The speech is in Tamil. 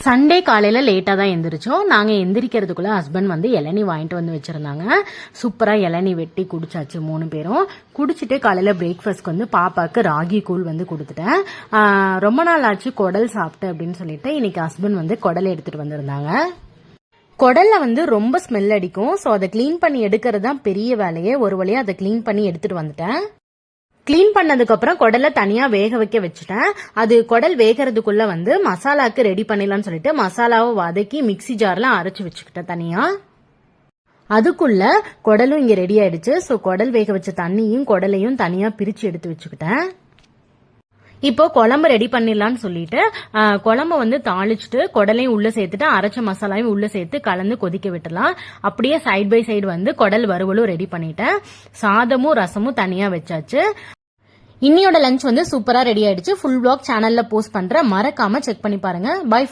சண்டே காலையில லேட்டா தான் எந்திரிச்சோம். நாங்க எந்திரிக்கிறதுக்குள்ள ஹஸ்பண்ட் வந்து இளநீ வாங்கிட்டு வந்து வச்சிருந்தாங்க. சூப்பரா இளநீ வெட்டி குடிச்சாச்சு 3 பேரும். குடிச்சிட்டு காலையில பிரேக்ஃபாஸ்ட்க்கு வந்து பாப்பாக்கு ராகி கூழ் வந்து கொடுத்துட்டேன். ரொம்ப நாள் ஆச்சு குடல் சாப்பிட்டு அப்படின்னு சொல்லிட்டு இன்னைக்கு ஹஸ்பண்ட் வந்து குடல் எடுத்துட்டு வந்திருந்தாங்க. குடல்ல வந்து ரொம்ப ஸ்மெல் அடிக்கும். ஸோ அதை கிளீன் பண்ணி எடுக்கிறது தான் பெரிய வேலையே. ஒரு வழியா அதை கிளீன் பண்ணி எடுத்துட்டு வந்துட்டேன். கிளீன் பண்ணதுக்கு அப்புறம் குடலை தனியா வேக வைக்க வச்சுட்டேன். அது குடல் வேகிறதுக்குள்ள வந்து மசாலாக்கு ரெடி பண்ணிடலாம்னு சொல்லிட்டு மசாலாவை வதக்கி மிக்சி ஜார்ல அரைச்சு வச்சுக்கிட்டேன் தனியா. அதுக்குள்ள குடலும் இங்க ரெடி ஆயிடுச்சு. ஸோ குடல் வேக வச்ச தண்ணியும் குடலையும் தனியா பிரிச்சு எடுத்து வச்சுக்கிட்டேன். இப்போ குழம்பு ரெடி பண்ணிடலான்னு சொல்லிட்டு குழம்பு வந்து தாளிச்சுட்டு குடலையும் உள்ள சேர்த்துட்டு அரைச்ச மசாலாவையும் உள்ள சேர்த்து கலந்து கொதிக்க விட்டுலாம். அப்படியே சைட் பை சைடு வந்து குடல் வறுவலும் ரெடி பண்ணிட்டேன். சாதமும் ரசமும் தனியா வச்சாச்சு. இன்னியோட லஞ்ச் வந்து சூப்பரா ரெடி ஆயிடுச்சு. ஃபுல் vlog சேனல்ல போஸ்ட் பண்றேன், மறக்காம செக் பண்ணி பாருங்க. பை.